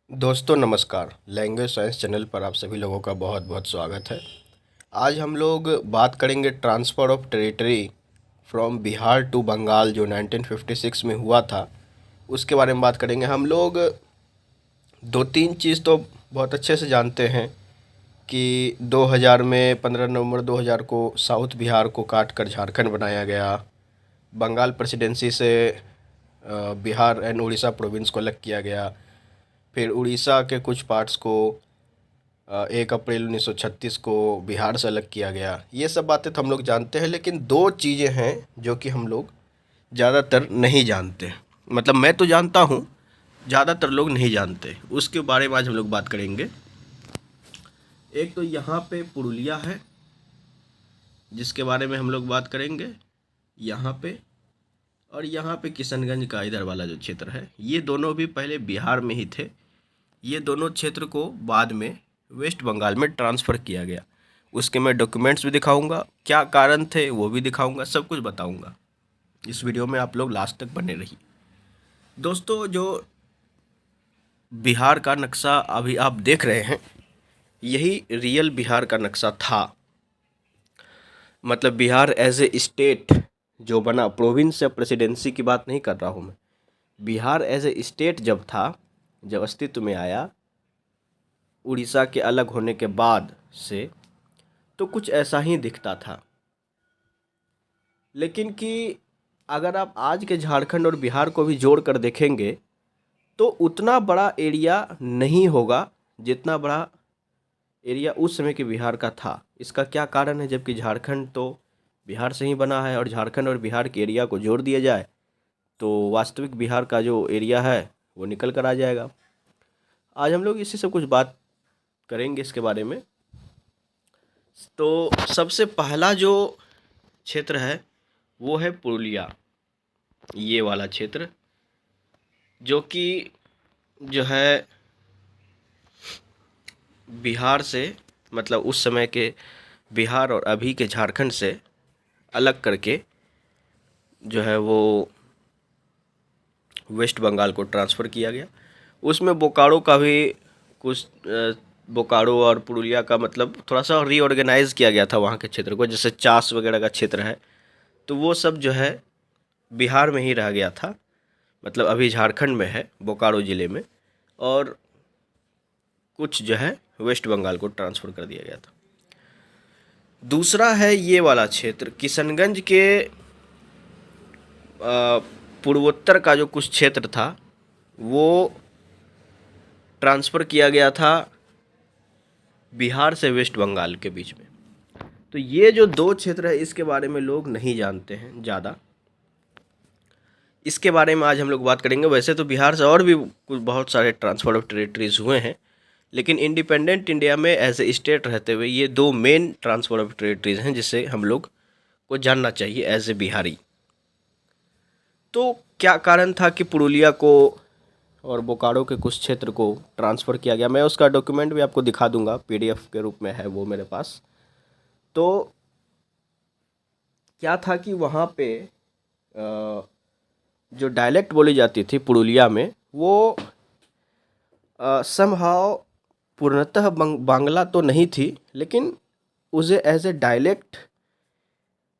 दोस्तों नमस्कार। Language science channel पर आप सभी लोगों का बहुत बहुत स्वागत है। आज हम लोग बात करेंगे transfer of territory from Bihar to Bengal जो 1956 में हुआ था, उसके बारे में बात करेंगे। हम लोग दो तीन चीज़ तो बहुत अच्छे से जानते हैं कि 2000 में 15 नवंबर 2000 को साउथ बिहार को काट कर झारखंड बनाया गया। बंगाल प्रेसिडेंसी से बिहार एंड उड़ीसा प्रोविंस को अलग किया गया। फिर उड़ीसा के कुछ पार्ट्स को 1 अप्रैल 1936 को बिहार से अलग किया गया। ये सब बातें तो हम लोग जानते हैं, लेकिन दो चीज़ें हैं जो कि हम लोग ज़्यादातर नहीं जानते। मतलब मैं तो जानता हूँ, ज़्यादातर लोग नहीं जानते। उसके बारे में आज हम लोग बात करेंगे। एक तो यहाँ पे पुरुलिया है, जिसके बारे में हम लोग बात करेंगे यहाँ पे, और यहाँ पे किशनगंज का इधर वाला जो क्षेत्र है, ये दोनों भी पहले बिहार में ही थे। ये दोनों क्षेत्र को बाद में वेस्ट बंगाल में ट्रांसफ़र किया गया। उसके मैं डॉक्यूमेंट्स भी दिखाऊंगा, क्या कारण थे वो भी दिखाऊंगा, सब कुछ बताऊंगा। इस वीडियो में आप लोग लास्ट तक बने रहिए। दोस्तों, जो बिहार का नक्शा अभी आप देख रहे हैं, यही रियल बिहार का नक्शा था। मतलब बिहार एज ए स्टेट जो बना, प्रोविंस या प्रेसिडेंसी की बात नहीं कर रहा हूँ मैं। बिहार एज ए स्टेट जब था, जब अस्तित्व में आया उड़ीसा के अलग होने के बाद से, तो कुछ ऐसा ही दिखता था। लेकिन कि अगर आप आज के झारखंड और बिहार को भी जोड़ कर देखेंगे तो उतना बड़ा एरिया नहीं होगा जितना बड़ा एरिया उस समय के बिहार का था। इसका क्या कारण है? जबकि झारखंड तो बिहार से ही बना है, और झारखंड और बिहार के एरिया को जोड़ दिया जाए तो वास्तविक बिहार का जो एरिया है वो निकल कर आ जाएगा। आज हम लोग इसी सब कुछ बात करेंगे इसके बारे में। तो सबसे पहला जो क्षेत्र है वो है पुरुलिया, ये वाला क्षेत्र, जो कि जो है बिहार से, मतलब उस समय के बिहार और अभी के झारखंड से अलग करके जो है वो वेस्ट बंगाल को ट्रांसफ़र किया गया। उसमें बोकारो का भी कुछ बोकारो और पुरुलिया का मतलब थोड़ा सा रीऑर्गेनाइज़ किया गया था वहाँ के क्षेत्र को। जैसे चास वगैरह का क्षेत्र है, तो वो सब जो है बिहार में ही रह गया था, मतलब अभी झारखंड में है, बोकारो ज़िले में, और कुछ जो है वेस्ट बंगाल को ट्रांसफ़र कर दिया गया था। दूसरा है ये वाला क्षेत्र, किशनगंज के पूर्वोत्तर का जो कुछ क्षेत्र था वो ट्रांसफ़र किया गया था बिहार से वेस्ट बंगाल के बीच में। तो ये जो दो क्षेत्र है, इसके बारे में लोग नहीं जानते हैं ज़्यादा। इसके बारे में आज हम लोग बात करेंगे। वैसे तो बिहार से और भी कुछ बहुत सारे ट्रांसफ़र ऑफ टेरिटरीज़ हुए हैं, लेकिन इंडिपेंडेंट इंडिया में एज ए स्टेट रहते हुए ये दो मेन ट्रांसफ़र ऑफ टेरिटरीज़ हैं जिसे हम लोग को जानना चाहिए एज ए बिहारी। तो क्या कारण था कि पुरुलिया को और बोकारो के कुछ क्षेत्र को ट्रांसफ़र किया गया? मैं उसका डॉक्यूमेंट भी आपको दिखा दूंगा, पीडीएफ के रूप में है वो मेरे पास। तो क्या था कि वहाँ पे जो डायलेक्ट बोली जाती थी पुरुलिया में, वो समहाउ पूर्णतः बांग्ला तो नहीं थी, लेकिन उसे as a dialect,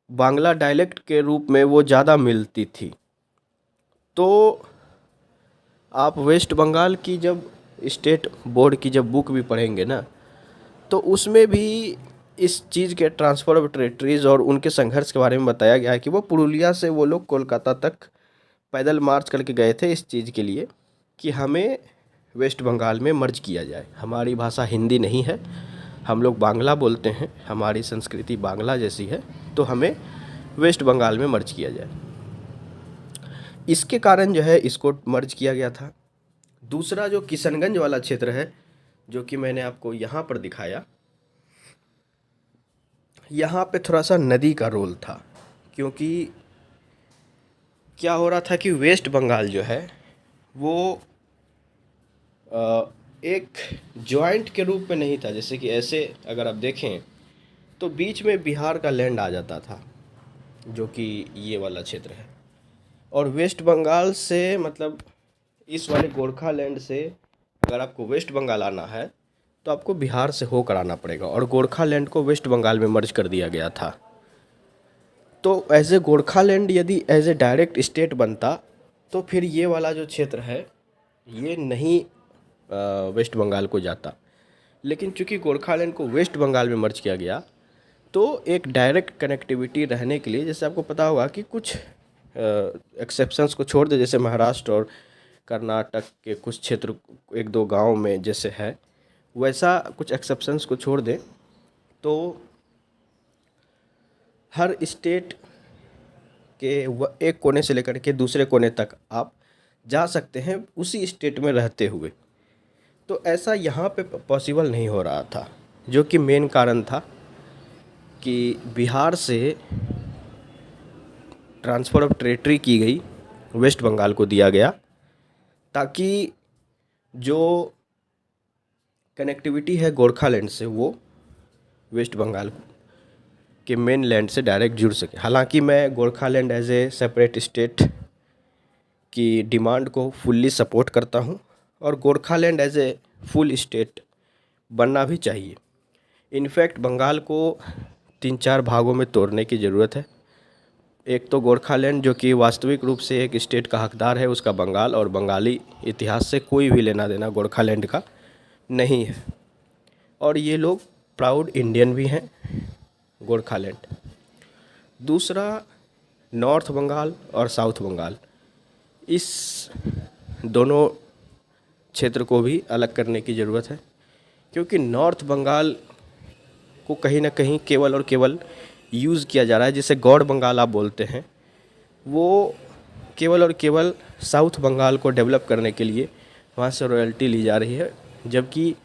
Bangla dialect के रूप में वो ज़्यादा मिलती थी। तो आप वेस्ट बंगाल की जब स्टेट बोर्ड की जब बुक भी पढ़ेंगे ना, तो उसमें भी इस चीज़ के ट्रांसफ़र ऑफ टेरिटरीज़ और उनके संघर्ष के बारे में बताया गया है कि वो पुरुलिया से वो लोग कोलकाता तक पैदल मार्च करके गए थे इस चीज़ के लिए कि हमें वेस्ट बंगाल में मर्ज किया जाए। हमारी भाषा हिंदी नहीं है, हम लोग बांग्ला बोलते हैं, हमारी संस्कृति बांग्ला जैसी है, तो हमें वेस्ट बंगाल में मर्ज किया जाए। इसके कारण जो है इसको मर्ज किया गया था। दूसरा जो किशनगंज वाला क्षेत्र है, जो कि मैंने आपको यहाँ पर दिखाया, यहाँ पे थोड़ा सा नदी का रोल था। क्योंकि क्या हो रहा था कि वेस्ट बंगाल जो है वो एक जॉइंट के रूप में नहीं था। जैसे कि ऐसे अगर आप देखें तो बीच में बिहार का लैंड आ जाता था, जो कि ये वाला क्षेत्र है, और वेस्ट बंगाल से मतलब इस वाले गोरखा लैंड से अगर आपको वेस्ट बंगाल आना है तो आपको बिहार से होकर आना पड़ेगा, और गोरखालैंड को वेस्ट बंगाल में मर्ज कर दिया गया था। तो एज ए गोरखालैंड यदि एज ए डायरेक्ट स्टेट बनता तो फिर ये वाला जो क्षेत्र है ये नहीं वेस्ट बंगाल को जाता, लेकिन चूंकि गोरखालैंड को वेस्ट बंगाल में मर्ज किया गया तो एक डायरेक्ट कनेक्टिविटी रहने के लिए, जैसे आपको पता होगा कि कुछ एक्सेप्शंस को छोड़ दे, जैसे महाराष्ट्र और कर्नाटक के कुछ क्षेत्र एक दो गांव में जैसे है, वैसा कुछ एक्सेप्शंस को छोड़ दें तो हर स्टेट के एक कोने से लेकर के दूसरे कोने तक आप जा सकते हैं उसी स्टेट में रहते हुए। तो ऐसा यहाँ पे पॉसिबल नहीं हो रहा था, जो कि मेन कारण था कि बिहार से ट्रांसफ़र ऑफ टेरिटरी की गई, वेस्ट बंगाल को दिया गया, ताकि जो कनेक्टिविटी है गोरखालैंड से वो वेस्ट बंगाल के मेन लैंड से डायरेक्ट जुड़ सके। हालांकि मैं Gorkhaland as a separate state की डिमांड को फुल्ली सपोर्ट करता हूं, और Gorkhaland as a full state बनना भी चाहिए। इनफैक्ट बंगाल को 3-4 भागों में तोड़ने की ज़रूरत है। एक तो गोरखालैंड जो कि वास्तविक रूप से एक स्टेट का हकदार है, उसका बंगाल, और बंगाली इतिहास से कोई भी लेना देना गोरखालैंड का नहीं है, और ये लोग प्राउड इंडियन भी हैं गोरखालैंड। दूसरा, नॉर्थ बंगाल और साउथ बंगाल, इस दोनों क्षेत्र को भी अलग करने की ज़रूरत है, क्योंकि नॉर्थ बंगाल को कहीं ना कहीं केवल और केवल यूज़ किया जा रहा है, जिसे गौड़ बंगाल आप बोलते हैं, वो केवल और केवल साउथ बंगाल को डेवलप करने के लिए वहाँ से रॉयल्टी ली जा रही है। जबकि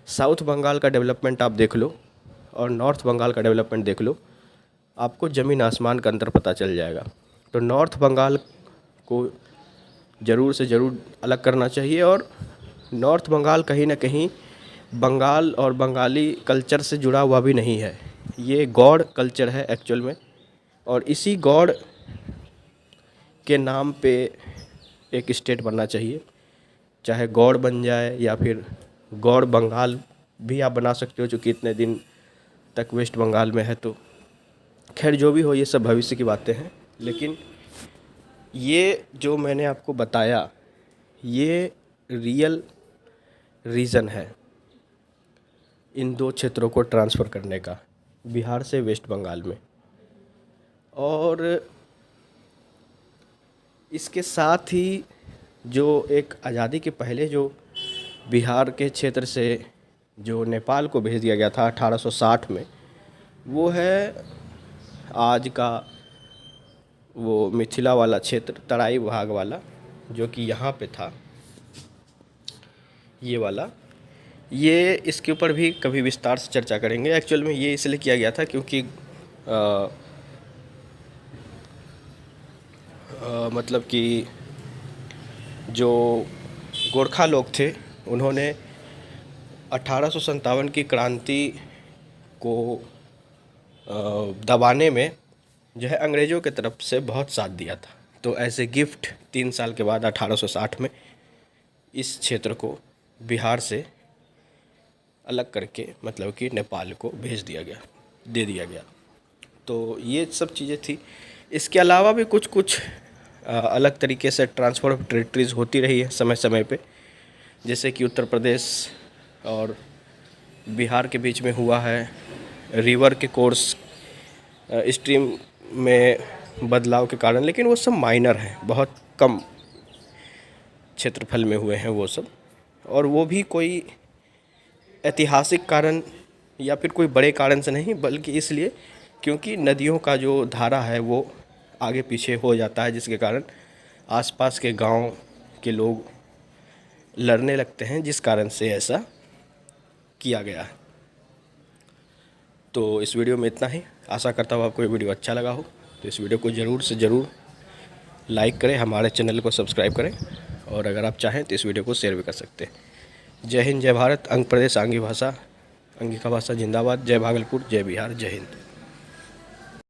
साउथ बंगाल का डेवलपमेंट आप देख लो और नॉर्थ बंगाल का डेवलपमेंट देख लो, आपको ज़मीन आसमान का अंतर पता चल जाएगा। तो नॉर्थ बंगाल को ज़रूर से ज़रूर अलग करना चाहिए, और नॉर्थ बंगाल कहीं ना कहीं बंगाल और बंगाली कल्चर से जुड़ा हुआ भी नहीं है, ये गौड़ कल्चर है एक्चुअल में, और इसी गौड़ के नाम पे एक स्टेट बनना चाहिए, चाहे गौड़ बन जाए या फिर गौड़ बंगाल भी आप बना सकते हो, चूँकि इतने दिन तक वेस्ट बंगाल में है। तो खैर जो भी हो, ये सब भविष्य की बातें हैं, लेकिन ये जो मैंने आपको बताया ये रियल रीज़न है इन दो क्षेत्रों को ट्रांसफ़र करने का बिहार से वेस्ट बंगाल में। और इसके साथ ही जो एक आज़ादी के पहले जो बिहार के क्षेत्र से जो नेपाल को भेज दिया गया था 1860 में, वो है आज का वो मिथिला वाला क्षेत्र, तराई भाग वाला, जो कि यहाँ पे था ये वाला। ये इसके ऊपर भी कभी विस्तार से चर्चा करेंगे। एक्चुअल में ये इसलिए किया गया था क्योंकि मतलब कि जो गोरखा लोग थे उन्होंने 1857 की क्रांति को दबाने में जो है अंग्रेज़ों की तरफ से बहुत साथ दिया था। तो एज ए गिफ्ट 3 साल के बाद 1860 में इस क्षेत्र को बिहार से अलग करके मतलब कि नेपाल को भेज दिया गया, दे दिया गया। तो ये सब चीज़ें थी। इसके अलावा भी कुछ अलग तरीके से ट्रांसफ़र ऑफ टेरिटरीज़ होती रही है समय समय पे, जैसे कि उत्तर प्रदेश और बिहार के बीच में हुआ है, रिवर के कोर्स स्ट्रीम में बदलाव के कारण, लेकिन वो सब माइनर हैं, बहुत कम क्षेत्रफल में हुए हैं वो सब, और वो भी कोई ऐतिहासिक कारण या फिर कोई बड़े कारण से नहीं, बल्कि इसलिए क्योंकि नदियों का जो धारा है वो आगे पीछे हो जाता है, जिसके कारण आसपास के गांव के लोग लड़ने लगते हैं, जिस कारण से ऐसा किया गया है। तो इस वीडियो में इतना ही। आशा करता हूँ आपको ये वीडियो अच्छा लगा हो, तो इस वीडियो को ज़रूर से ज़रूर लाइक करें, हमारे चैनल को सब्सक्राइब करें, और अगर आप चाहें तो इस वीडियो को शेयर भी कर सकते हैं। जय हिंद, जय भारत। अंग प्रदेश, आंगी भाषा, अंगिका भाषा जिंदाबाद। जय भागलपुर, जय बिहार, जय हिंद।